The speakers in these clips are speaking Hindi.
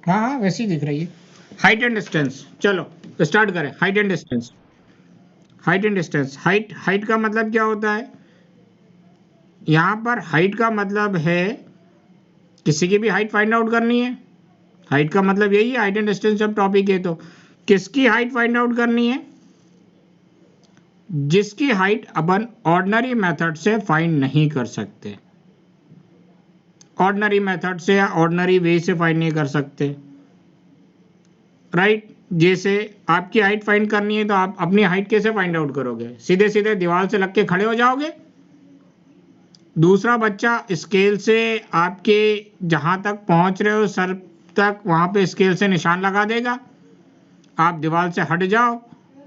हाँ हाँ वैसी दिख रही है। हाइट एंड डिस्टेंस, चलो स्टार्ट करें। Height and distance, height and distance. Height, height का मतलब क्या होता है? यहां पर हाइट का मतलब है किसी की भी हाइट फाइंड आउट करनी है। हाइट का मतलब यही है, हाइट एंड डिस्टेंस जब टॉपिक है तो किसकी हाइट फाइंड आउट करनी है? जिसकी हाइट अपन ऑर्डिनरी मेथड से फाइंड नहीं कर सकते। ऑर्डिनरी मेथड से या ऑर्डिनरी वे से फाइंड नहीं कर सकते, राइट? जैसे आपकी हाइट फाइंड करनी है तो आप अपनी हाइट कैसे फाइंड आउट करोगे? सीधे सीधे दीवार से लग के खड़े हो जाओगे। दूसरा बच्चा स्केल से आपके जहां तक पहुंच रहे हो सर तक, वहां पे स्केल से निशान लगा देगा। आप दीवार से हट जाओ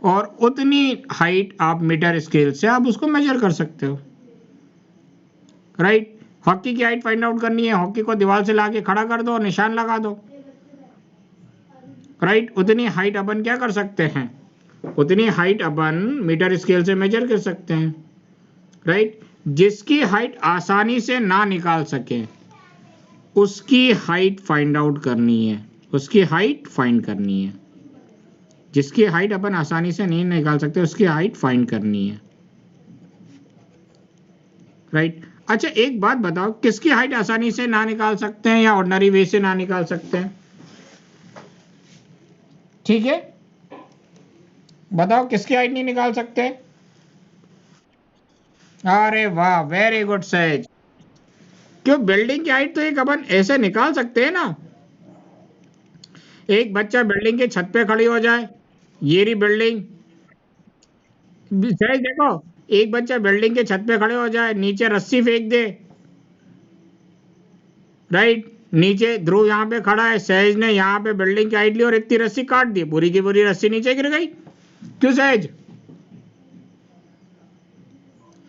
और उतनी हाइट आप मीटर स्केल से आप उसको मेजर कर सकते हो, राइट? हॉकी की हाइट फाइंड आउट करनी है, हॉकी को दीवार से लाके खड़ा कर दो और निशान लगा दो, राइट? उतनी हाइट अपन क्या कर सकते हैं? उतनी हाइट अपन मीटर स्केल से मेजर कर सकते हैं, राइट? जिसकी हाइट आसानी से ना निकाल सके उसकी हाइट फाइंड आउट करनी है, उसकी हाइट फाइंड करनी है। जिसकी हाइट अपन आसानी से नहीं निकाल सकते उसकी हाइट फाइंड करनी है, राइट? अच्छा एक बात बताओ, किसकी हाइट आसानी से ना निकाल सकते हैं या ऑर्डिनरी वे से ना निकाल सकते हैं? ठीक है, बताओ किसकी हाइट नहीं निकाल सकते? अरे वाह, वेरी गुड सहज। क्यों? बिल्डिंग की हाइट तो एक अपन ऐसे निकाल सकते हैं ना। एक बच्चा बिल्डिंग के छत पे खड़ी हो जाए, ये रही बिल्डिंग। सहज देखो, एक बच्चा बिल्डिंग के छत पे खड़े हो जाए, नीचे रस्सी फेंक दे, राइट? नीचे ध्रुव यहाँ पे खड़ा है, सहज ने यहाँ पे बिल्डिंग की हाइट ली और इतनी रस्सी काट दी, पूरी की पूरी रस्सी नीचे गिर गई। क्यों सहज?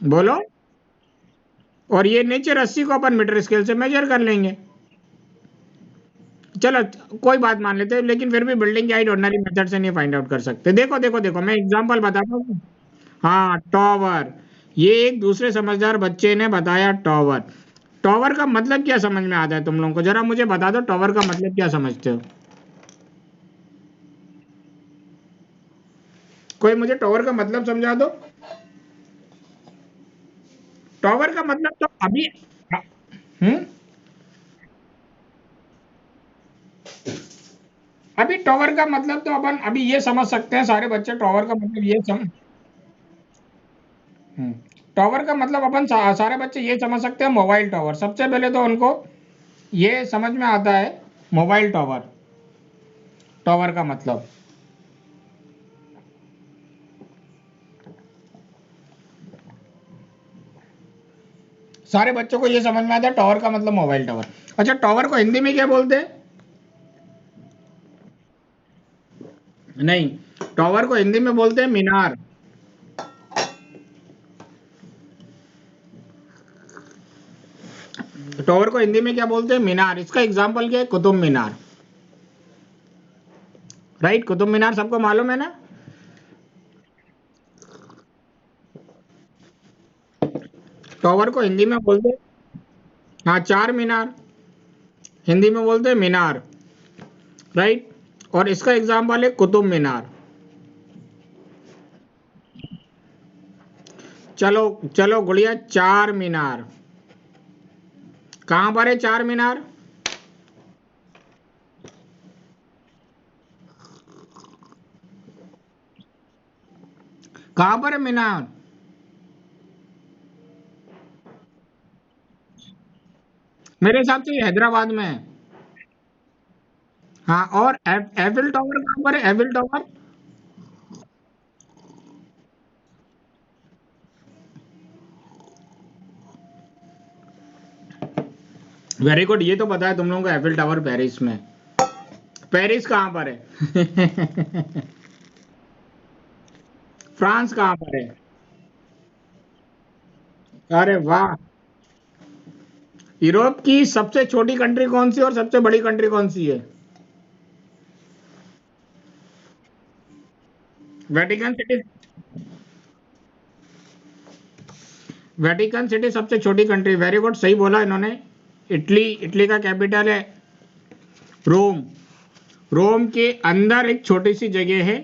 बोलो। और ये नीचे रस्सी को अपन मीटर स्केल से मेजर कर लेंगे। चलो कोई बात मान लेते हैं, लेकिन फिर भी बिल्डिंग की हाइट ऑर्डिनरी मेथड से नहीं फाइंड आउट कर सकते। देखो देखो देखो, मैं एग्जांपल बताता हूँ। हाँ टॉवर, ये एक दूसरे समझदार बच्चे ने बताया टॉवर। टॉवर का मतलब क्या समझ में आता है तुम लोगों को? जरा मुझे बता दो, टॉवर का मतलब क्या समझते हो? कोई मुझे टॉवर का मतलब समझा दो। टॉवर का मतलब तो अभी, हम्म, अभी टॉवर का मतलब तो अपन अभी ये समझ सकते हैं सारे बच्चे, टॉवर का मतलब ये समझ, टॉवर का मतलब अपन सारे बच्चे ये समझ सकते हैं, मोबाइल टावर। सबसे पहले तो उनको ये समझ में आता है मोबाइल टावर, टावर का मतलब। सारे बच्चों को ये समझ में आता है टावर का मतलब मोबाइल टावर। अच्छा टावर को हिंदी में क्या बोलते हैं? नहीं, टावर को हिंदी में बोलते हैं मीनार। टावर को हिंदी में क्या बोलते हैं? मीनार। इसका एग्जाम्पल क्या है? कुतुब मीनार, राइट? कुतुब मीनार सबको मालूम है ना? टावर को हिंदी में बोलते हैं, हाँ, चार मीनार। हिंदी में बोलते हैं मीनार, राइट? और इसका एग्जाम्पल है कुतुब मीनार। चलो चलो गुड़िया, चार मीनार कहां पर है? चार मीनार कहां पर है मीनार? मेरे हिसाब से ये हैदराबाद में है। हाँ, और एफिल टावर कहां पर है? Eiffel tower, very good. ये तो पता है तुम लोगों को, एफिल टावर पेरिस में। पेरिस कहां पर है? फ्रांस कहां पर है? अरे वाह। यूरोप की सबसे छोटी कंट्री कौन सी और सबसे बड़ी कंट्री कौन सी है? Vatican city. वेटिकन सिटी सबसे छोटी कंट्री, वेरी गुड, सही बोला इन्होंने। इटली, इटली का कैपिटल है रोम। रोम के अंदर एक छोटी सी जगह है,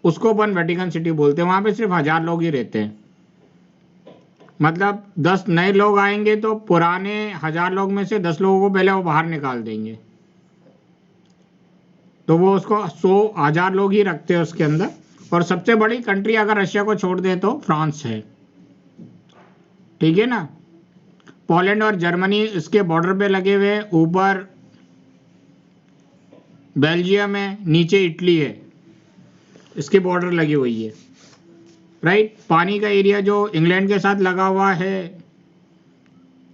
उसको अपन वेटिकन सिटी बोलते हैं। वहां पे सिर्फ 1000 लोग ही रहते हैं। मतलब 10 नए लोग आएंगे तो पुराने 1000 लोग में से 10 लोगों को पहले वो बाहर निकाल देंगे। तो वो उसको 1000 लोग ही रखते हैं उसके अंदर। और सबसे बड़ी कंट्री अगर रशिया को छोड़ दे तो फ्रांस है। ठीक है ना। पोलैंड और जर्मनी इसके बॉर्डर पे लगे हुए हैं। ऊपर बेल्जियम है, नीचे इटली है, इसकी बॉर्डर लगी हुई है। राइट। पानी का एरिया जो इंग्लैंड के साथ लगा हुआ है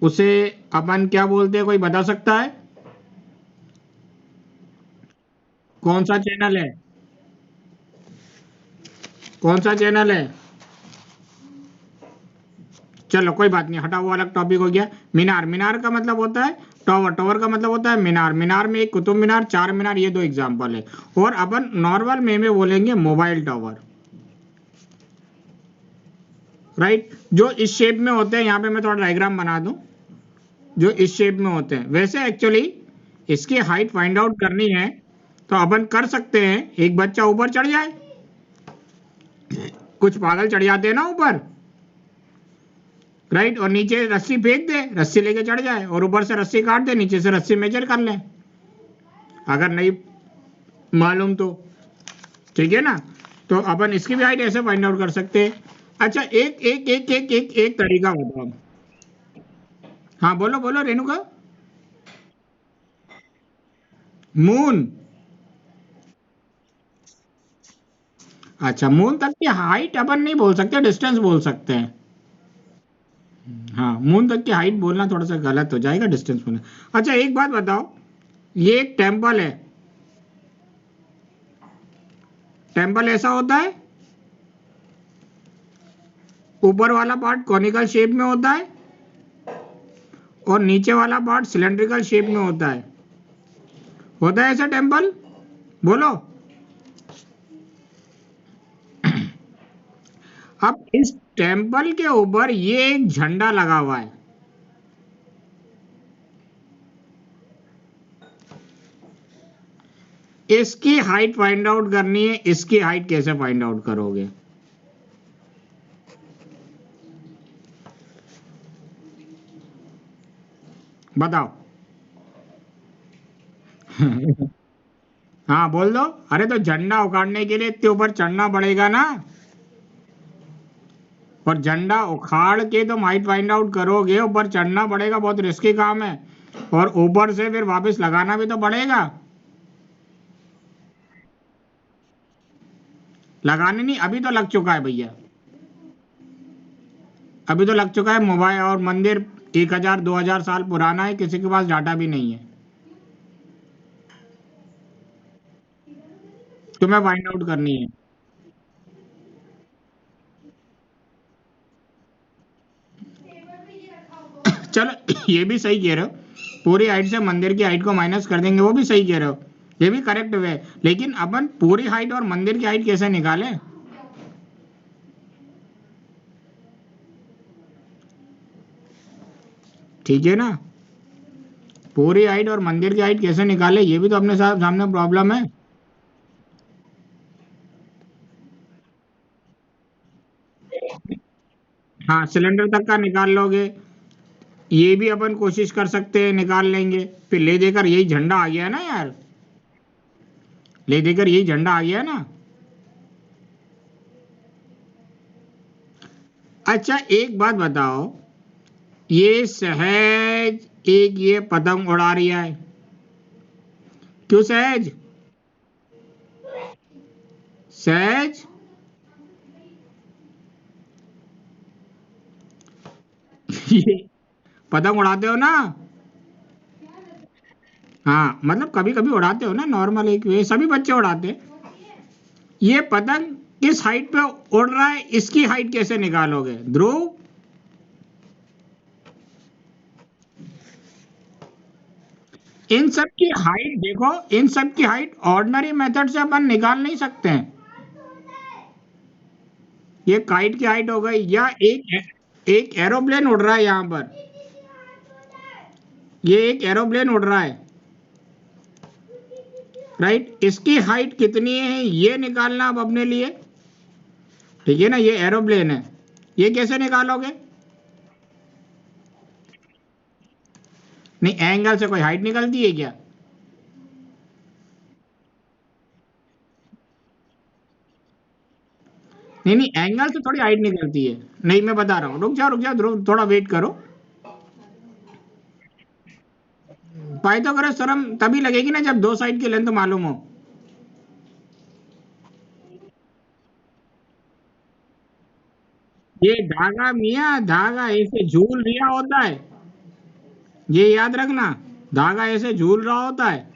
उसे अपन क्या बोलते हैं, कोई बता सकता है? कौन सा चैनल है? कौन सा चैनल है? चलो कोई बात नहीं, हटा, वो अलग टॉपिक हो गया। मीनार, मीनार का मतलब होता है टावर, टावर का मतलब होता है मीनार। मीनार में एक कुतुब मीनार, चार मीनार, ये दो एग्जांपल है। और अपन नॉर्मल में बोलेंगे मोबाइल टावर। राइट। जो इस शेप में होते हैं, यहाँ पे मैं थोड़ा डायग्राम बना दूं, जो इस शेप में होते हैं। वैसे एक्चुअली इसकी हाइट फाइंड आउट करनी है तो अपन कर सकते हैं, एक बच्चा ऊपर चढ़ जाए, कुछ पागल चढ़ जाते हैं ना ऊपर, राइट, और नीचे रस्सी फेंक दे, रस्सी लेके चढ़ जाए, और ऊपर से रस्सी काट दे, नीचे से रस्सी मेजर कर ले, अगर नहीं मालूम तो। ठीक है ना। तो अपन इसकी भी हाइट ऐसे फाइंड आउट कर सकते हैं। अच्छा, एक एक एक एक एक एक तरीका बताओ। हाँ बोलो बोलो रेणुका। मून। अच्छा, मून तक की हाइट अपन नहीं बोल सकते, डिस्टेंस बोल सकते हैं। हाँ, मून तक की हाइट बोलना थोड़ा सा गलत हो जाएगा, डिस्टेंस बोलना। अच्छा एक बात बताओ, ये एक टेम्पल है। टेम्पल ऐसा होता है, ऊपर वाला पार्ट कॉनिकल शेप में होता है और नीचे वाला पार्ट सिलेंड्रिकल शेप में होता है ऐसा टेम्पल? बोलो। अब इस टेम्पल के ऊपर ये एक झंडा लगा हुआ है। इसकी हाइट फाइंड आउट करनी है, इसकी हाइट कैसे फाइंड आउट करोगे? बताओ। हाँ बोल दो। अरे तो झंडा उखाड़ने के लिए इतने ऊपर चढ़ना पड़ेगा ना, और झंडा उखाड़ के तुम हाइट फाइंड आउट करोगे, ऊपर चढ़ना पड़ेगा, बहुत रिस्की काम है। और ऊपर से फिर वापस लगाना भी तो पड़ेगा। लगाने नहीं, अभी तो लग चुका है भैया, अभी तो लग चुका है। मोबाइल और मंदिर 1000-2000 साल पुराना है, किसी के पास डाटा भी नहीं है। तुम्हें फाइंड आउट करनी है। चलो ये भी सही कह रहे हो, पूरी हाइट से मंदिर की हाइट को माइनस कर देंगे, वो भी सही कह रहे हो, ये भी करेक्ट वे है। लेकिन अपन पूरी हाइट और मंदिर की हाइट कैसे निकालें? ठीक है ना। पूरी हाइट और मंदिर की हाइट कैसे निकाले, ये भी तो अपने साथ सामने प्रॉब्लम है। हाँ, सिलेंडर तक का निकाल लोगे, ये भी अपन कोशिश कर सकते हैं, निकाल लेंगे। फिर ले देकर यही झंडा आ गया ना यार, ले देकर यही झंडा आ गया ना। अच्छा एक बात बताओ, ये सहज एक ये पतंग उड़ा रही है, क्यों सहज? सहज, ये पतंग उड़ाते हो ना? हाँ मतलब कभी कभी उड़ाते हो ना, नॉर्मल एक वे सभी बच्चे उड़ाते हैं। ये पतंग किस हाइट पे उड़ रहा है, इसकी हाइट कैसे निकालोगे ध्रुव? इन सब की हाइट देखो, इन सब की हाइट ऑर्डिनरी मेथड से अपन निकाल नहीं सकते हैं। ये काइट की हाइट हो गई, या एक एरोप्लेन उड़ रहा है यहाँ पर, ये एक एरोप्लेन उड़ रहा है, राइट। इसकी हाइट कितनी है ये निकालना अब अपने लिए, ठीक है ना। ये एरोप्लेन है, ये कैसे निकालोगे? नहीं, एंगल से कोई हाइट निकलती है क्या? नहीं नहीं, एंगल से थोड़ी हाइट निकलती है। नहीं, मैं बता रहा हूँ, रुक जाओ ध्रुव, थोड़ा वेट करो। पाइथागोरस थ्योरम तभी लगेगी ना जब दो साइड की लेंथ मालूम हो। ये धागा मियाँ, धागा ऐसे झूल रहा होता है, ये याद रखना। धागा ऐसे झूल रहा होता है,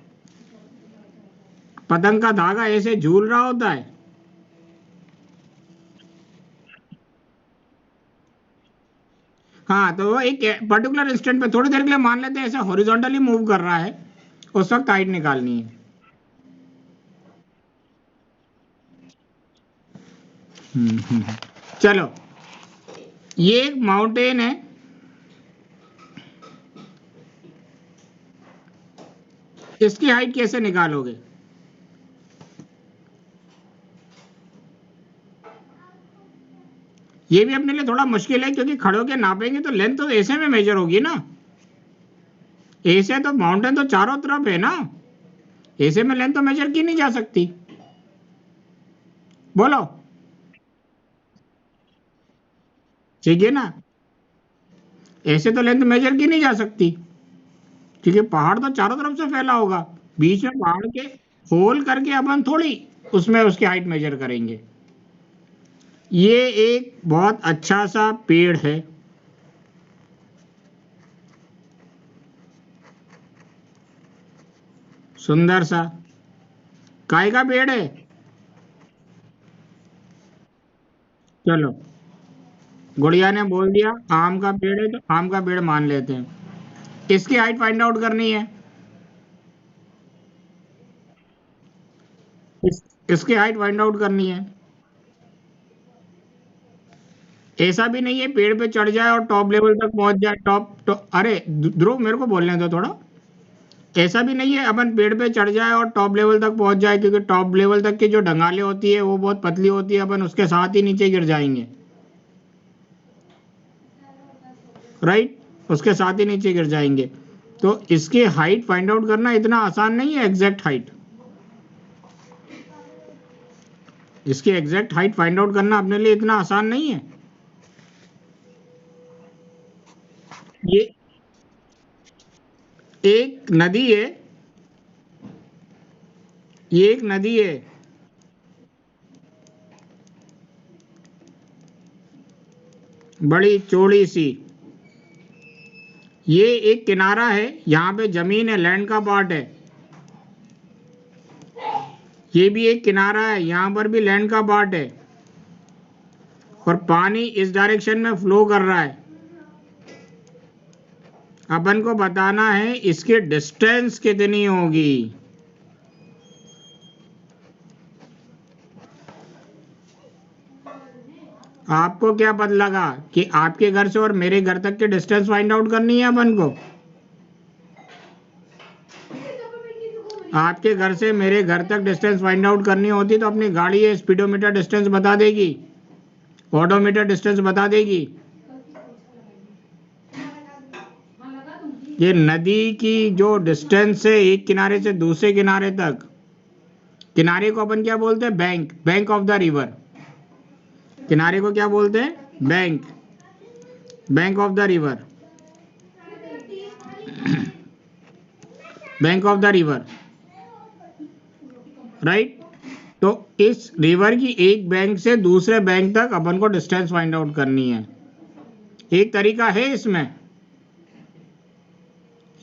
पतंग का धागा ऐसे झूल रहा होता है। हाँ, तो वो एक पर्टिकुलर इंस्टेंट पे थोड़ी देर के लिए मान लेते हैं ऐसे हॉरिजॉन्टली मूव कर रहा है, उस वक्त हाइट निकालनी है। चलो, ये एक माउंटेन है, इसकी हाइट कैसे निकालोगे? ये भी अपने लिए थोड़ा मुश्किल है, क्योंकि खड़े होके नापेंगे तो लेंथ तो ऐसे में मेजर होगी ना। ऐसे तो माउंटेन तो चारों तरफ है ना, ऐसे में लेंथ तो मेजर की नहीं जा सकती। बोलो, ठीक है ना। ऐसे तो लेंथ मेजर की नहीं जा सकती, क्योंकि पहाड़ तो चारों तरफ से फैला होगा। बीच में पहाड़ के होल करके अपन थोड़ी उसमें उसकी हाइट मेजर करेंगे। ये एक बहुत अच्छा सा पेड़ है, सुंदर सा। काय का पेड़ है? चलो, गुड़िया ने बोल दिया आम का पेड़ है, तो आम का पेड़ मान लेते हैं। इसकी हाइट फाइंड आउट करनी है। इसकी हाइट फाइंड आउट करनी है। ऐसा भी नहीं है पेड़ पे चढ़ जाए और टॉप लेवल तक पहुंच जाए। अरे ध्रुव, मेरे को बोलने दो थोड़ा। ऐसा भी नहीं है अपन पेड़ पे चढ़ जाए और टॉप लेवल तक पहुंच जाए, क्योंकि टॉप लेवल तक की जो ढंगाले होती है वो बहुत पतली होती है, अपन उसके साथ ही नीचे गिर जाएंगे। राइट, उसके साथ ही नीचे गिर जाएंगे। तो इसकी हाइट फाइंड आउट करना इतना आसान नहीं है, एग्जैक्ट हाइट। इसकी एग्जैक्ट हाइट फाइंड आउट करना अपने लिए इतना आसान नहीं है। ये एक नदी है, ये एक नदी है, बड़ी चौड़ी सी। ये एक किनारा है, यहाँ पे जमीन है, लैंड का पार्ट है। ये भी एक किनारा है, यहाँ पर भी लैंड का पार्ट है, और पानी इस डायरेक्शन में फ्लो कर रहा है। अपन को बताना है इसकी डिस्टेंस कितनी होगी। आपको क्या पता लगा कि आपके घर से और मेरे घर तक की डिस्टेंस फाइंड आउट करनी है अपन को? आपके घर से मेरे घर तक डिस्टेंस फाइंड आउट करनी होती तो अपनी गाड़ी ये स्पीडोमीटर डिस्टेंस बता देगी, ऑडोमीटर डिस्टेंस बता देगी। ये नदी की जो डिस्टेंस है एक किनारे से दूसरे किनारे तक, किनारे को अपन क्या बोलते हैं? Bank, bank of the river. किनारे को क्या बोलते हैं? Bank, bank of the river, bank of the river. Right. तो इस रिवर की एक बैंक से दूसरे बैंक तक अपन को डिस्टेंस फाइंड आउट करनी है। एक तरीका है इसमें,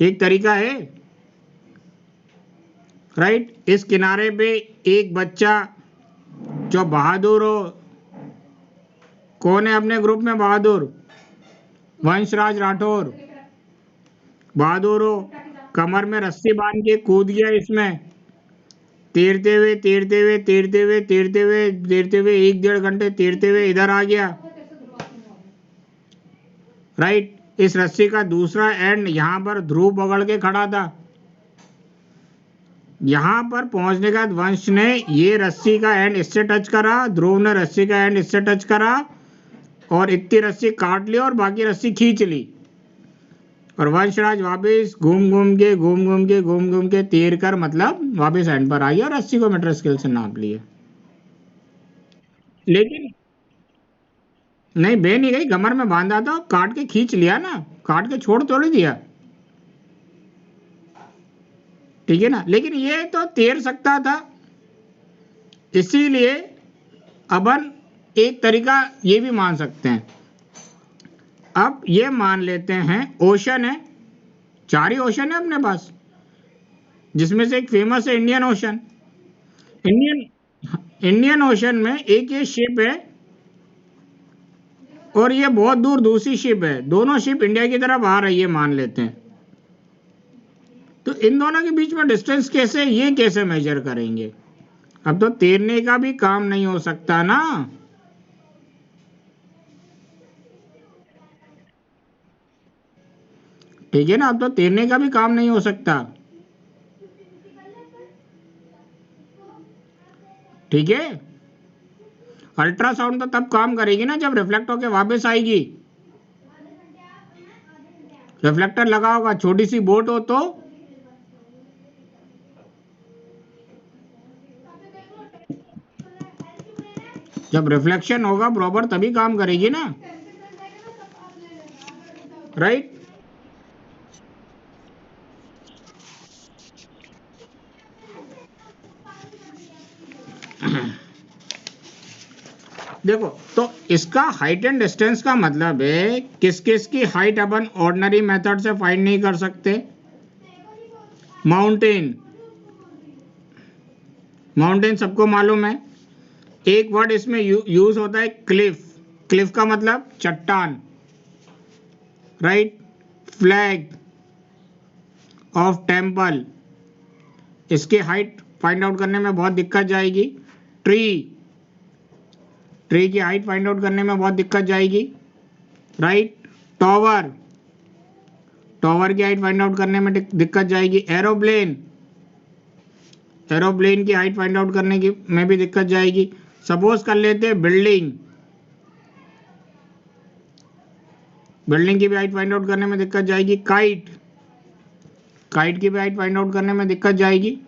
एक तरीका है। राइट। इस किनारे पे एक बच्चा जो बहादुर हो, कौन है अपने ग्रुप में बहादुर? वंशराज राठौर। बहादुर हो, कमर में रस्सी बांध के कूद गया इसमें, तैरते हुए तैरते हुए तैरते हुए तैरते हुए तैरते हुए 1-1.5 घंटे तैरते हुए इधर आ गया। राइट। इस रस्सी का दूसरा एंड यहाँ पर ध्रुव पकड़ के खड़ा था। यहां पर पहुंचने के बाद वंश ने ये रस्सी का एंड इससे टच करा, ध्रुव ने रस्सी का एंड इससे टच करा और इतनी रस्सी काट ली और बाकी रस्सी खींच ली और वंशराज वापिस घूम घूम के तीर कर मतलब वापिस एंड पर आई और रस्सी को मीटर स्केल से नाप लिए। लेकिन नहीं, बह नहीं गई, कमर में बांधा था, काट के खींच लिया ना, काट के छोड़ थोड़ी दिया, ठीक है ना। लेकिन ये तो तैर सकता था, इसीलिए अपन एक तरीका ये भी मान सकते हैं। अब ये मान लेते हैं ओशन है, 4 ही ओशन है अपने पास, जिसमें से एक फेमस है इंडियन ओशन। इंडियन ओशन में एक ये शिप है और ये बहुत दूर दूसरी शिप है, दोनों शिप इंडिया की तरफ आ रही है मान लेते हैं। तो इन दोनों के बीच में डिस्टेंस कैसे, ये कैसे मेजर करेंगे? अब तो तैरने का भी काम नहीं हो सकता ना, ठीक है ना। अब तो तैरने का भी काम नहीं हो सकता, ठीक है। अल्ट्रासाउंड तो तब काम करेगी ना जब रिफ्लेक्ट होके वापस आएगी। रिफ्लेक्टर लगा होगा, छोटी सी बोट हो तो जब रिफ्लेक्शन होगा प्रॉपर तभी काम करेगी ना, राइट। देखो, तो इसका हाइट एंड डिस्टेंस का मतलब है किस किस की हाइट अपन ऑर्डिनरी मेथड से फाइंड नहीं कर सकते। माउंटेन, माउंटेन सबको मालूम है। एक वर्ड इसमें यूज होता है क्लिफ, क्लिफ का मतलब चट्टान, राइट। फ्लैग ऑफ टेम्पल, इसकी हाइट फाइंड आउट करने में बहुत दिक्कत जाएगी। ट्री, ट्री की हाइट फाइंड आउट करने में बहुत दिक्कत जाएगी, राइट। टॉवर, टॉवर की हाइट फाइंड आउट करने में दिक्कत जाएगी। एरोप्लेन, एरोप्लेन की हाइट फाइंड आउट करने की में भी दिक्कत जाएगी। सपोज कर लेते हैं बिल्डिंग, बिल्डिंग की भी हाइट फाइंड आउट करने में दिक्कत जाएगी। काइट, काइट की भी हाइट फाइंड आउट करने में दिक्कत जाएगी,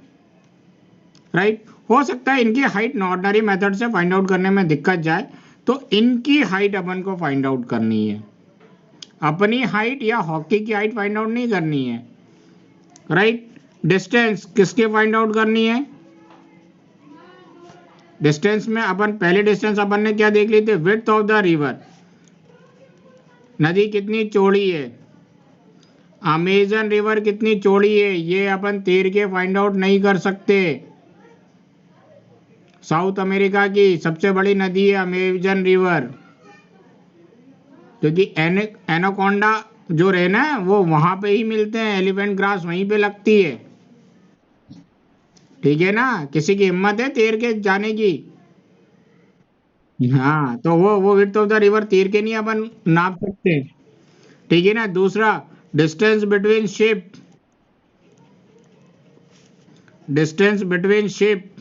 राइट। हो सकता है इनकी हाइट ऑर्डिनरी मेथड से फाइंड आउट करने में दिक्कत जाए, तो इनकी हाइट अपन को फाइंड आउट करनी है। अपनी हाइट या हॉकी की हाइट फाइंड आउट नहीं करनी है, राइट। डिस्टेंस किसके फाइंड आउट करनी है? डिस्टेंस में अपन पहले डिस्टेंस अपन ने क्या देख ली थी? विड्थ ऑफ द रिवर, नदी कितनी चौड़ी है। अमेजन रिवर कितनी चौड़ी है ये अपन तैर के फाइंड आउट नहीं कर सकते। साउथ अमेरिका की सबसे बड़ी नदी है अमेजन रिवर, क्योंकि एनाकोंडा जो रहना है वो वहां पे ही मिलते हैं, एलिफेंट ग्रास वहीं पे लगती है, ठीक है ना। किसी की हिम्मत है तैर के जाने की? हाँ, तो वो विड्थ ऑफ द रिवर तैर के नहीं अपन नाप सकते, ठीक है ना। दूसरा, distance between ship, distance between ship,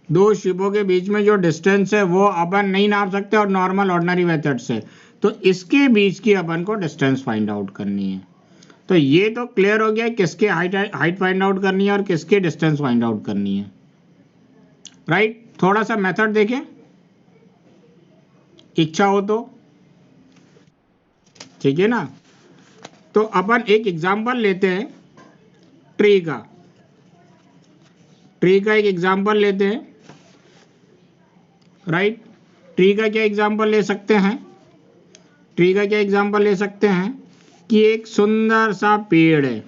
दो शिपों के बीच में जो डिस्टेंस है वो अपन नहीं नाप सकते और नॉर्मल ऑर्डिनरी मेथड से, तो इसके बीच की अपन को डिस्टेंस फाइंड आउट करनी है। तो ये तो क्लियर हो गया किसके हाइट फाइंड आउट करनी है और किसकी डिस्टेंस फाइंड आउट करनी है, राइट। थोड़ा सा मेथड देखें, इच्छा हो तो, ठीक है ना। तो अपन एक एग्जांपल लेते हैं ट्री का, ट्री का एक एग्जांपल लेते हैं, राइट। ट्री का क्या एग्जांपल ले सकते हैं? ट्री का क्या एग्जांपल ले सकते हैं कि एक सुंदर सा पेड़ है,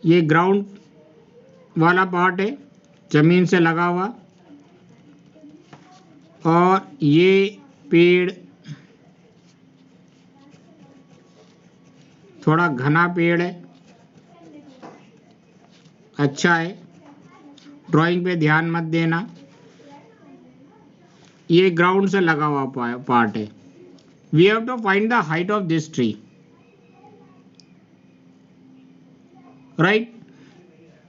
ये ग्राउंड वाला पार्ट है, जमीन से लगा हुआ, और ये पेड़ थोड़ा घना पेड़ है, अच्छा है। ड्राइंग पे ध्यान मत देना, ये ग्राउंड से लगा हुआ पार्ट है। We have to find the height of this tree, right,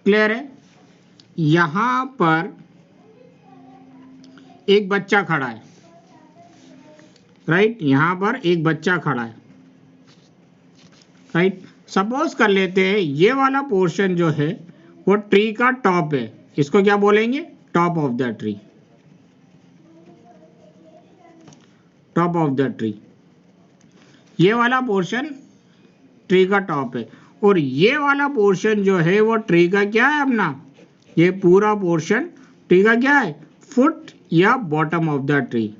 clear है। यहां पर एक बच्चा खड़ा है, राइट, यहां पर एक बच्चा खड़ा है, राइट। सपोज कर लेते हैं ये वाला पोर्शन जो है वो ट्री का टॉप है, इसको क्या बोलेंगे, top of the tree, top of the tree. ये वाला पोर्शन ट्री का टॉप है, और ये वाला पोर्शन जो है वो ट्री का क्या है अपना, ये पूरा पोर्शन ट्री का क्या है, फुट या bottom of the tree.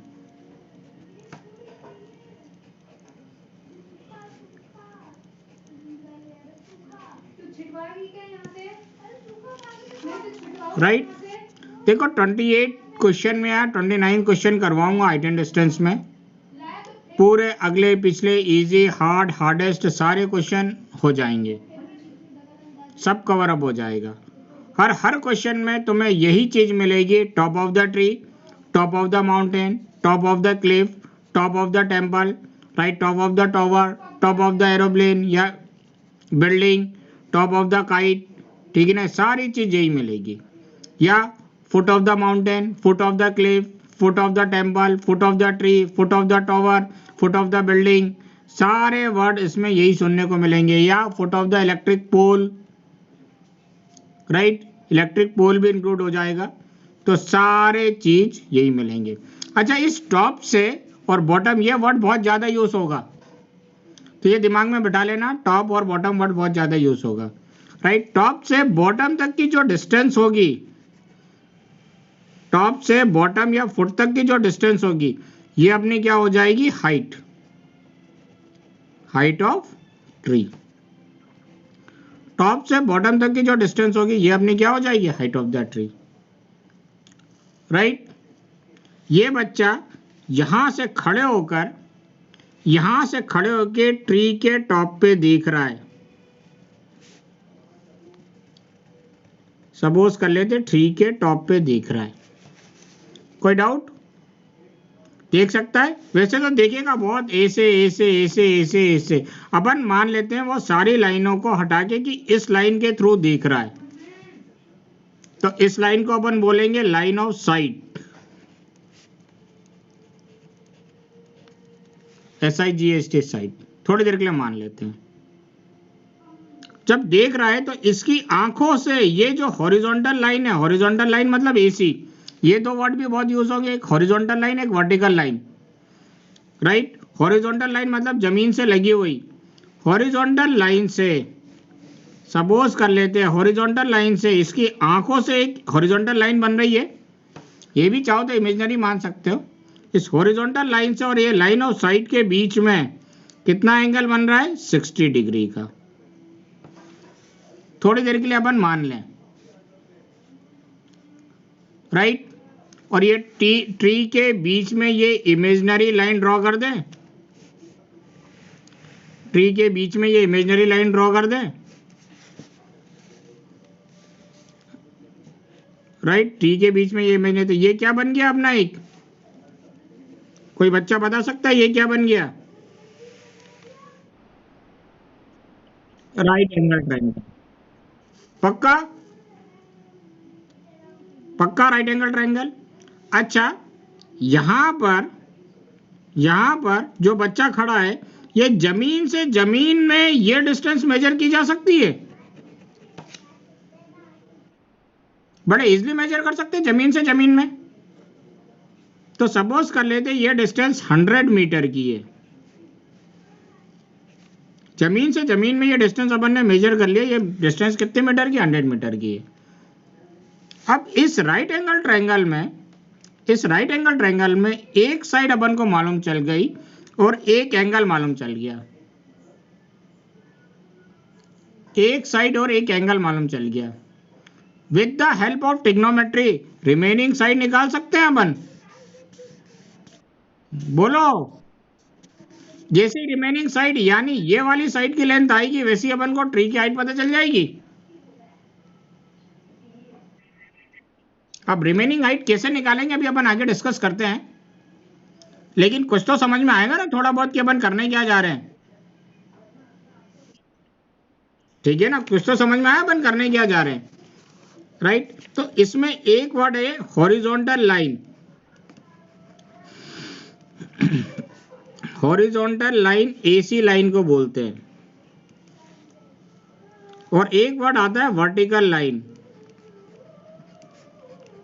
Right, देखो 28 क्वेश्चन में या 29 क्वेश्चन करवाऊंगा हाइट एंड डिस्टेंस में, पूरे अगले पिछले इजी हार्ड हार्डेस्ट सारे क्वेश्चन हो जाएंगे, सब कवर अप हो जाएगा। हर क्वेश्चन में तुम्हें यही चीज मिलेगी, top of the tree, top of the mountain, top of the cliff, top of the temple, right, top of the tower, top of the aeroplane या building, top of the kite, ठीक है ना, सारी चीज यही मिलेगी। या foot of the mountain, foot of the cliff, foot of the temple, foot of the tree, foot of the tower, foot of the building, सारे वर्ड इसमें यही सुनने को मिलेंगे। या foot of the electric pole, right, electric pole भी इंक्लूड हो जाएगा, तो सारे चीज यही मिलेंगे। अच्छा, इस टॉप से और बॉटम ये वर्ड बहुत ज्यादा यूज होगा, तो ये दिमाग में बिठा लेना, टॉप और बॉटम वर्ड बहुत ज्यादा यूज होगा, राइट। टॉप से बॉटम तक की जो डिस्टेंस होगी, टॉप से बॉटम या फुट तक की जो डिस्टेंस होगी, ये अपनी क्या हो जाएगी, height, height of tree. Top से बॉटम तक की जो डिस्टेंस होगी ये अपनी क्या हो जाएगी, height of the tree, right. ये बच्चा यहां से खड़े होकर ट्री के टॉप पे देख रहा है, सपोज कर लेते ट्री के टॉप पे देख रहा है, कोई डाउट, देख सकता है। वैसे तो देखेगा बहुत ऐसे ऐसे ऐसे ऐसे ऐसे, अपन मान लेते हैं वो सारी लाइनों को हटा के कि इस लाइन के थ्रू देख रहा है, तो इस लाइन को अपन बोलेंगे line of site, SIGHT site, थोड़ी देर के लिए मान लेते हैं। जब देख रहा है तो इसकी आंखों से ये जो हॉरिजॉन्टल लाइन है, हॉरिजॉन्टल लाइन मतलब AC, ये दो वर्ड भी बहुत यूज होंगे, एक हॉरिजॉन्टल लाइन, एक vertical line, right. Horizontal line मतलब जमीन से लगी हुई, हॉरिजॉन्टल लाइन से सपोज कर लेते हैं, हॉरिजॉन्टल लाइन से इसकी आंखों से एक हॉरिजॉन्टल लाइन बन रही है, ये भी चाहो तो इमेजिनरी मान सकते हो। इस हॉरिजॉन्टल लाइन से और ये लाइन ऑफ साइट के बीच में कितना एंगल बन रहा है, 60 डिग्री का। थोड़ी देर के लिए अपन मान लें, राइट। और ये ट्री के बीच में ये इमेजिनरी लाइन ड्रॉ कर दें, ट्री के बीच में ये इमेजिनरी लाइन ड्रॉ कर दें, राइट, ट्री के बीच में ये इमेजिनरी, तो ये क्या बन गया अपना, एक, कोई बच्चा बता सकता है ये क्या बन गया, राइट एंगल ट्रायंगल, पक्का, पक्का राइट एंगल ट्रायंगल। अच्छा, यहां पर जो बच्चा खड़ा है, ये जमीन से जमीन में ये डिस्टेंस मेजर की जा सकती है, बड़े इजीली मेजर कर सकते हैं जमीन से जमीन में। तो सपोज कर लेते ये डिस्टेंस 100 मीटर की है, जमीन से जमीन में ये डिस्टेंस अपन ने मेजर कर लिया, ये डिस्टेंस कितने मीटर की, 100 मीटर की है। अब इस राइट एंगल ट्रायंगल में एक साइड अपन को मालूम चल गई और एक एंगल मालूम चल गया, एक साइड और एक एंगल मालूम चल गया। With the help of trigonometry remaining side निकाल सकते हैं अपन, बोलो। जैसे रिमेनिंग साइड यानी ये वाली साइड की लेंथ आएगी, वैसे अपन को ट्री की हाइट पता चल जाएगी। अब रिमेनिंग हाइट कैसे निकालेंगे अभी अपन आगे डिस्कस करते हैं, लेकिन कुछ तो समझ में आएगा ना थोड़ा बहुत कि अपन करने क्या जा रहे हैं। ठीक है ना, कुछ तो समझ में आया अपन करने क्या जा रहे हैं, राइट। तो इसमें एक वर्ड है horizontal line. Horizontal line AC line को बोलते हैं, और एक वर्ड आता है vertical line.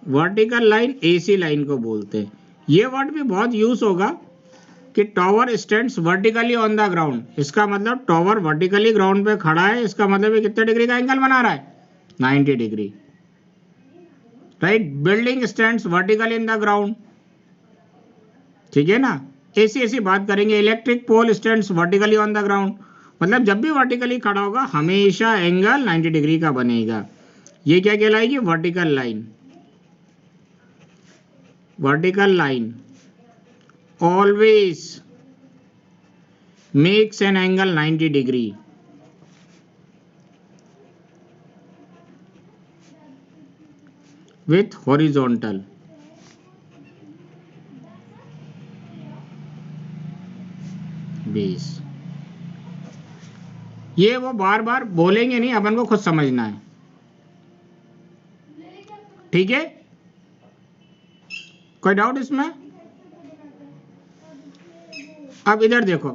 Vertical line AC line को बोलते हैं। ये वर्ड भी बहुत यूज होगा कि tower stands vertically on the ground. इसका मतलब टावर वर्टिकली ग्राउंड पे खड़ा है, इसका मतलब ये कितने डिग्री का एंगल बना रहा है, 90 degree, right. Building stands vertically in the ground, ठीक है ना। ऐसी ऐसी बात करेंगे। Electric pole stands vertically on the ground, मतलब जब भी वर्टिकली खड़ा होगा हमेशा एंगल 90 डिग्री का बनेगा। ये क्या कहलाएगी, vertical line. Vertical line always makes an angle 90 degree. With horizontal. Base. ये वो बार बार बोलेंगे नहीं, अपन को खुद समझना है, ठीक है। कोई डाउट इसमें? अब इधर देखो,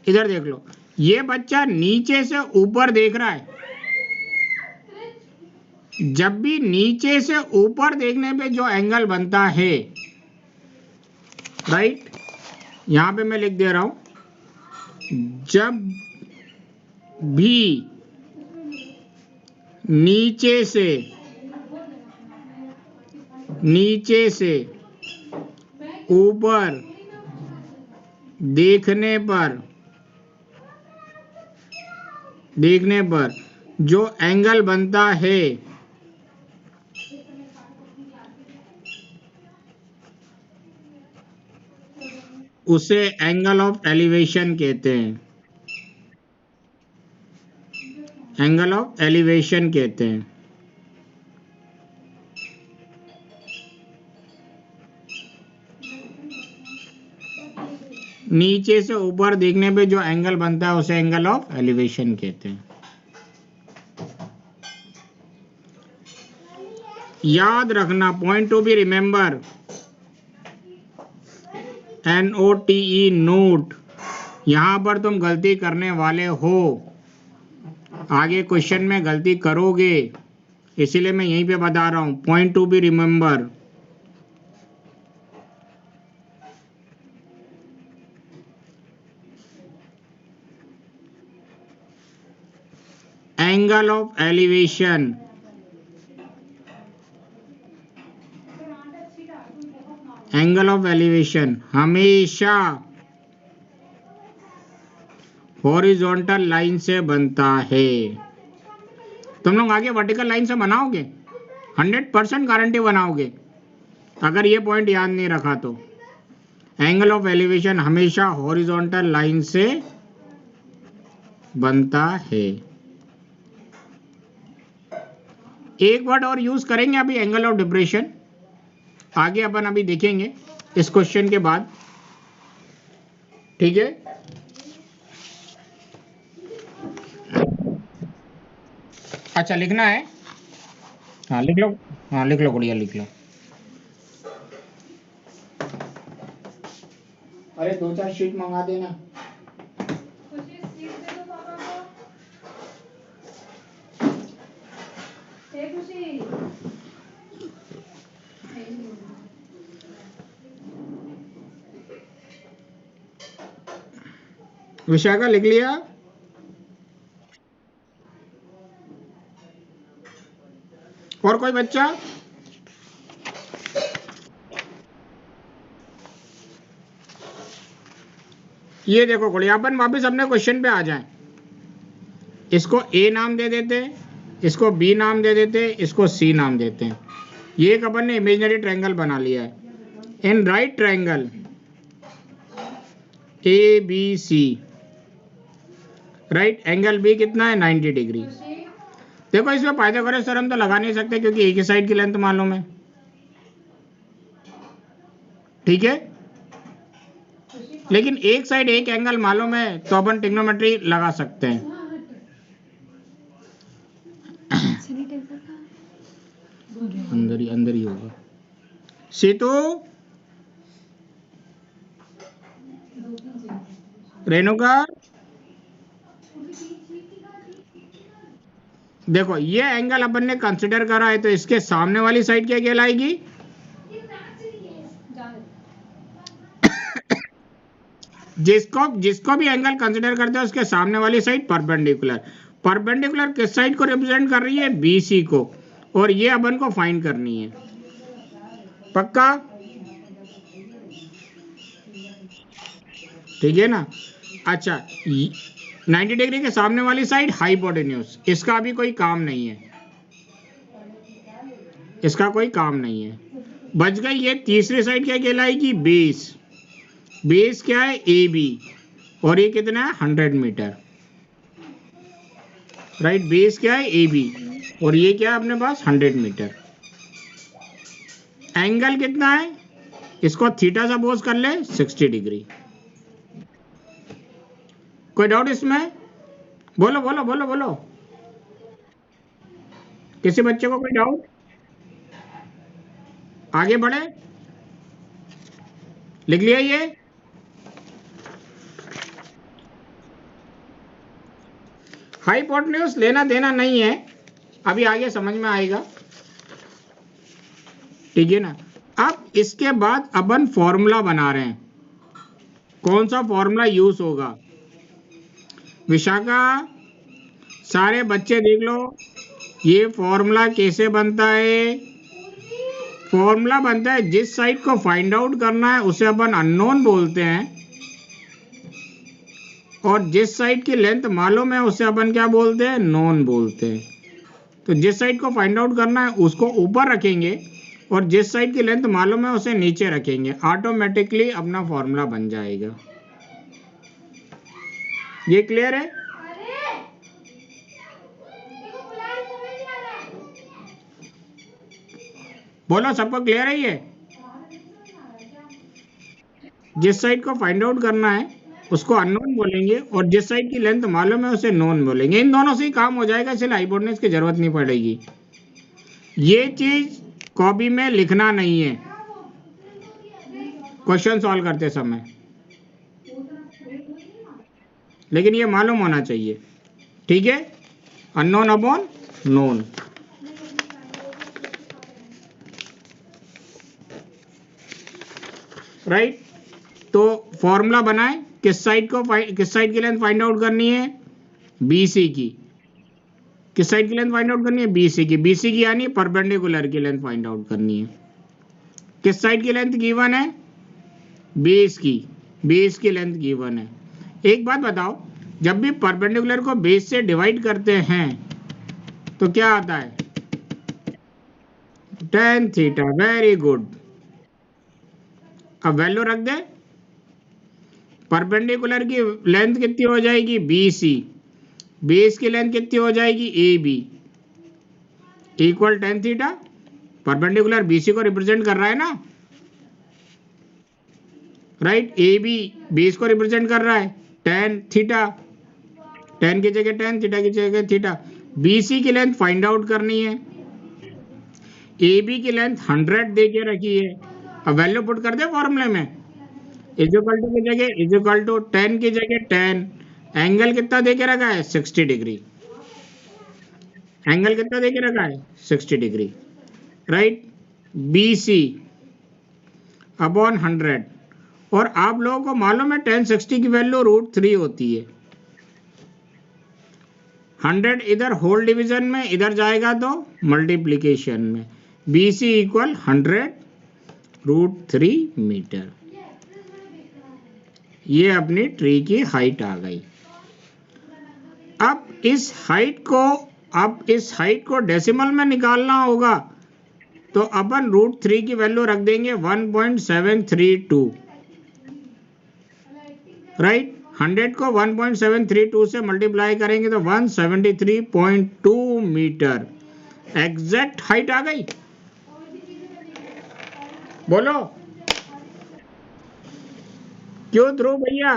इधर देख लो, ये बच्चा नीचे से ऊपर देख रहा है। जब भी नीचे से ऊपर देखने पे जो एंगल बनता है, राइट, यहां पे मैं लिख दे रहा हूं, जब भी नीचे से ऊपर देखने पर जो एंगल बनता है उसे एंगल ऑफ एलिवेशन कहते हैं। एंगल ऑफ एलिवेशन कहते हैं। नीचे से ऊपर देखने पे जो एंगल बनता है उसे एंगल ऑफ एलिवेशन कहते हैं। याद रखना, point to be remember, NOTE note. यहां पर तुम गलती करने वाले हो, आगे क्वेश्चन में गलती करोगे, इसीलिए मैं यहीं पे बता रहा हूं, point to be remember. Angle of elevation, angle of elevation हमेशा हॉरिजॉन्टल लाइन से बनता है। तुम लोग आगे वर्टिकल लाइन से बनाओगे, 100% गारंटी बनाओगे, अगर ये पॉइंट याद नहीं रखा तो। एंगल ऑफ एलिवेशन हमेशा हॉरिजॉन्टल लाइन से बनता है। एक वर्ड और यूज करेंगे अभी, एंगल ऑफ डिप्रेशन, आगे अपन अभी देखेंगे इस क्वेश्चन के बाद, ठीक है। अच्छा लिखना है, हाँ लिख लो, हाँ लिख लो गुड़िया, लिख लो। अरे 2-4 शीट मंगा देना। विशाखा लिख लिया? और कोई बच्चा? ये देखो गुड़िया, अपन वापस अपने क्वेश्चन पे आ जाएं। इसको ए नाम दे देते, इसको बी नाम दे देते, इसको सी नाम देते हैं। ये एक अपन ने इमेजिनरी ट्रायंगल बना लिया है। In right triangle ABC, right, angle B कितना है, 90 डिग्री। देखो इसमें पाइथागोरस थ्योरम तो लगा नहीं सकते क्योंकि एक ही साइड की लेंथ मालूम है, ठीक है। लेकिन एक साइड एक एंगल मालूम है तो अपन ट्रिग्नोमेट्री लगा सकते हैं। सीतू, रेणुका, देखो ये एंगल अपन ने कंसिडर करा है तो इसके सामने वाली साइड क्या कहलाएगी? जिसको जिसको भी एंगल कंसिडर करते हैं उसके सामने वाली साइड परपेंडिकुलर। परपेंडिकुलर किस साइड को रिप्रेजेंट कर रही है? बीसी को। और ये अपन को फाइंड करनी है। पक्का? ठीक है ना? अच्छा, 90 डिग्री के सामने वाली साइड हाइपोटेन्यूज, इसका अभी कोई काम नहीं है, इसका कोई काम नहीं है। बच गई ये तीसरी साइड क्या कहलाएगी? बेस। बेस क्या है? A B. और ये कितना है? 100 मीटर। राइट, बेस क्या है? A B. और ये क्या है अपने पास? 100 मीटर। एंगल कितना है? इसको थीटा सपोज कर ले, 60 डिग्री। कोई डाउट इसमें? बोलो बोलो बोलो बोलो, किसी बच्चे को कोई डाउट? आगे बढ़े, लिख लिया ये। हाइपोटेन्यूज लेना देना नहीं है, अभी आगे समझ में आएगा। ठीक है ना? अब इसके बाद अपन फॉर्मूला बना रहे हैं। कौन सा फॉर्मूला यूज होगा? विशाखा, सारे बच्चे देख लो, ये फॉर्मूला कैसे बनता है? फॉर्मूला बनता है, जिस साइड को फाइंड आउट करना है उसे अपन अननोन बोलते हैं, और जिस साइड की लेंथ मालूम है उसे अपन क्या बोलते हैं? नोन बोलते हैं। तो जिस साइड को फाइंड आउट करना है उसको ऊपर रखेंगे, और जिस साइड की लेंथ मालूम है उसे नीचे रखेंगे, ऑटोमेटिकली अपना फॉर्मूला बन जाएगा। ये क्लियर है? बोलो, सबको क्लियर है ये? जिस साइड को फाइंड आउट करना है उसको अननोन बोलेंगे, और जिस साइड की लेंथ मालूम है उसे नोन बोलेंगे। इन दोनों से ही काम हो जाएगा, इसलिए हाइपोटेन्यूज की जरूरत नहीं पड़ेगी। ये चीज कॉपी में लिखना नहीं है क्वेश्चन सॉल्व करते समय, लेकिन ये मालूम होना चाहिए। ठीक है? Unknown upon known. राइट, तो फॉर्मूला बनाए, किस साइड की लेंथ फाइंड आउट करनी है? बीसी की। किस साइड की लेंथ फाइंड आउट करनी है? बीसी की। बीसी की यानी परपेंडिकुलर की लेंथ फाइंड आउट करनी है। किस साइड की लेंथ गिवन है? बेस की। बेस की लेंथ गिवन है। एक बात बताओ, जब भी परपेंडिकुलर को बेस से डिवाइड करते हैं तो क्या आता है? tan theta. Very good. अब वैल्यू रख दे। परपेंडिकुलर की लेंथ कितनी हो जाएगी? बीसी। बेस की लेंथ कितनी हो जाएगी? A B, equal tan theta. Perpendicular BC को रिप्रेजेंट कर रहा है ना? राइट, ए बी बेस को रिप्रेजेंट कर रहा है, tan थीटा। tan की जगह tan, थीटा की जगह थीटा। बीसी की लेंथ फाइंड आउट करनी है। ए बी की लेंथ 100 दे के रखी है। अब वैल्यू पुट कर दे फॉर्मूले में, इक्वल टू की जगह इक्वल टू, tan की जगह tan। एंगल कितना दे के रखा है? 60 डिग्री। एंगल कितना दे के रखा है? 60 डिग्री। Right, BC upon 100। और आप लोगों को मालूम है tan 60 की वैल्यू √3 होती है। 100 इधर होल डिवीजन में, इधर जाएगा तो मल्टीप्लीकेशन में। BC equal 100 √3 metre. ये अपनी ट्री की हाइट आ गई। अब इस हाइट को डेसिमल में निकालना होगा, तो अपन √3 की वैल्यू रख देंगे 1.732। राइट, 100 को 1.732 से मल्टीप्लाई करेंगे तो 173.2 मीटर एग्जैक्ट हाइट आ गई। बोलो क्यों ध्रुव भैया,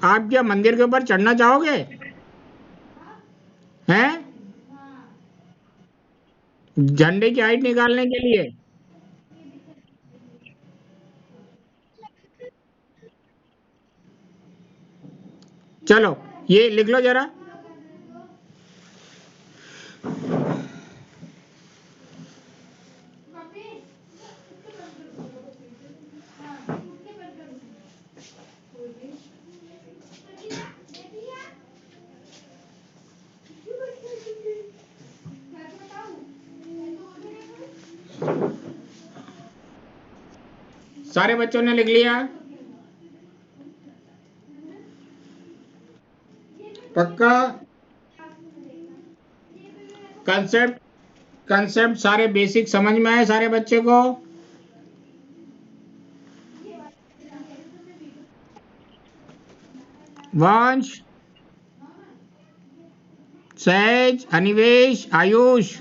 आप क्या मंदिर के ऊपर चढ़ना चाहोगे? हैं? झंडे की हाइट निकालने के लिए? चलो ये लिख लो जरा। सारे बच्चों ने लिख लिया? पक्का? कंसेप्ट कंसेप्ट सारे बेसिक समझ में आए सारे बच्चे को? वंश, सहज, अनिवेश, आयुष,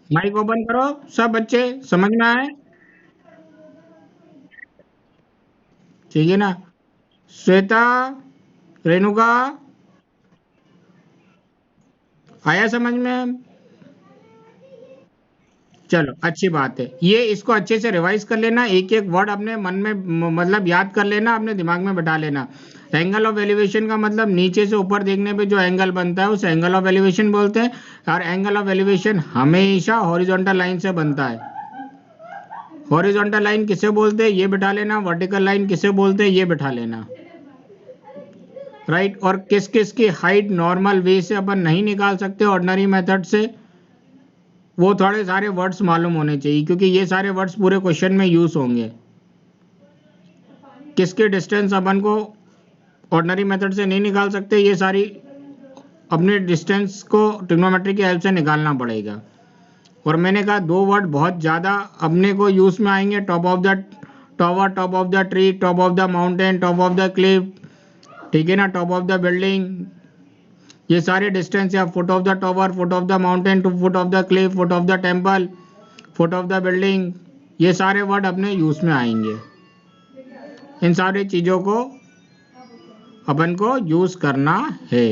माइक ओपन करो। सब बच्चे समझ में आए? ठीक है ना? श्वेता, रेणुका, आया समझ में? चलो अच्छी बात है। ये इसको अच्छे से रिवाइज कर लेना, एक एक वर्ड अपने मन में मतलब याद कर लेना, अपने दिमाग में बैठा लेना। एंगल ऑफ एलिवेशन का मतलब नीचे से ऊपर देखने पे जो एंगल बनता है उसे एंगल ऑफ एलिवेशन बोलते हैं। और एंगल ऑफ एलिवेशन हमेशा हॉरिजॉन्टल लाइन से बनता है। हॉरिजॉन्टल लाइन किसे बोलते हैं ये बिठा लेना, वर्टिकल लाइन किसे बोलते हैं ये बिठा लेना। राइट। और किस किस की हाइट नॉर्मल वे से अपन नहीं निकाल सकते ऑर्डिनरी मेथड से, वो थोड़े सारे वर्ड्स मालूम होने चाहिए, क्योंकि ये सारे वर्ड्स पूरे क्वेश्चन में यूज होंगे। किसके डिस्टेंस अपन को ऑर्डिनरी मेथड से नहीं निकाल सकते, ये सारी अपने डिस्टेंस को ट्रिग्नोमेट्री की हेल्प से निकालना पड़ेगा। और मैंने कहा दो वर्ड बहुत ज़्यादा अपने को यूज में आएंगे, top of the tower, top of the tree, top of the mountain, top of the Cliff, ठीक है ना, टॉप ऑफ द बिल्डिंग। ये सारे डिस्टेंस या foot of the tower, foot of the mountain, to foot of the cliff, foot of the temple, foot of the building, ये सारे वर्ड अपने यूज में आएंगे। इन सारी चीज़ों को अपन को यूज करना है।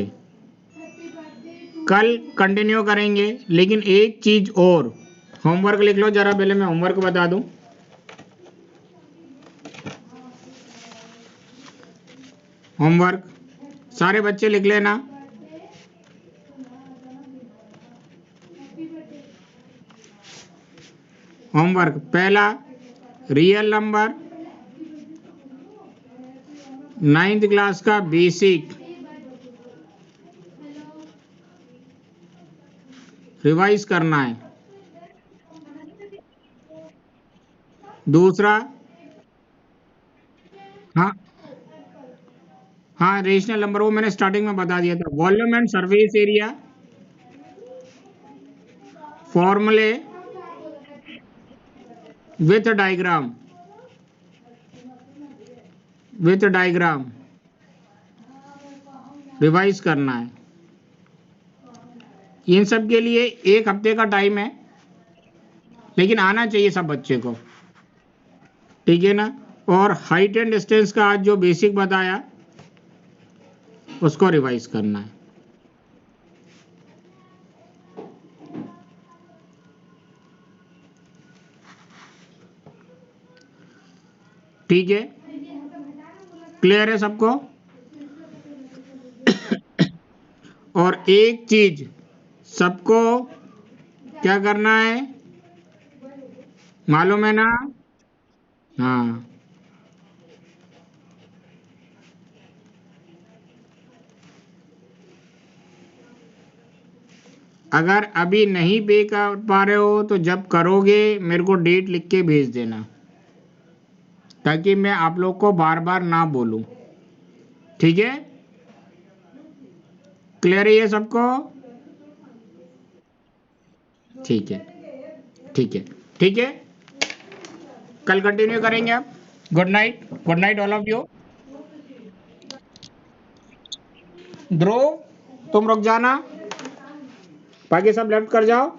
कल कंटिन्यू करेंगे, लेकिन एक चीज और, होमवर्क लिख लो जरा, पहले मैं होमवर्क बता दूं। होमवर्क सारे बच्चे लिख लेना। होमवर्क पहला, रियल नंबर 9th क्लास का बेसिक रिवाइज करना है। दूसरा, हाँ हाँ, रेशनल नंबर वो मैंने स्टार्टिंग में बता दिया था। वॉल्यूम एंड सरफेस एरिया, फॉर्मूले with diagram, with diagram revise करना है। इन सब के लिए 1 हफ्ते का टाइम है, लेकिन आना चाहिए सब बच्चे को, ठीक है ना? और हाइट एंड डिस्टेंस का आज जो बेसिक बताया उसको रिवाइज करना है। ठीक है, क्लियर है सबको? और एक चीज सबको क्या करना है, मालूम है ना? हाँ, अगर अभी नहीं पे कर पा रहे हो तो जब करोगे मेरे को डेट लिख के भेज देना, ताकि मैं आप लोग को बार बार ना बोलूं। ठीक है, क्लियर है ये सबको? ठीक है, ठीक है, ठीक है, कल कंटिन्यू करेंगे आप। Good night, good night all of you. Dhruv तुम रुक जाना, बाकी सब लेफ्ट कर जाओ।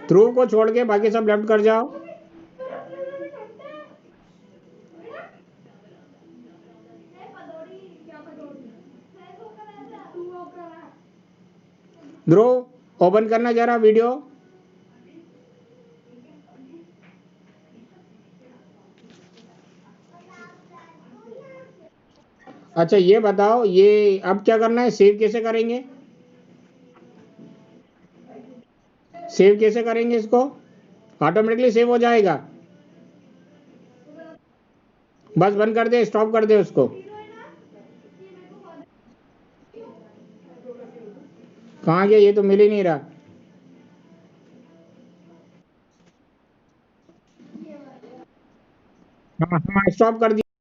ध्रुव को छोड़ के बाकी सब लेफ्ट कर जाओ। ध्रुव ओपन करना जरा वीडियो। अच्छा ये बताओ, ये अब क्या करना है, सेव कैसे करेंगे? सेव कैसे करेंगे इसको? ऑटोमेटिकली सेव हो जाएगा? बस बंद कर दे, स्टॉप कर दे उसको। कहाँ गया, ये तो मिल ही नहीं रहा। हाँ हाँ, स्टॉप कर दिया।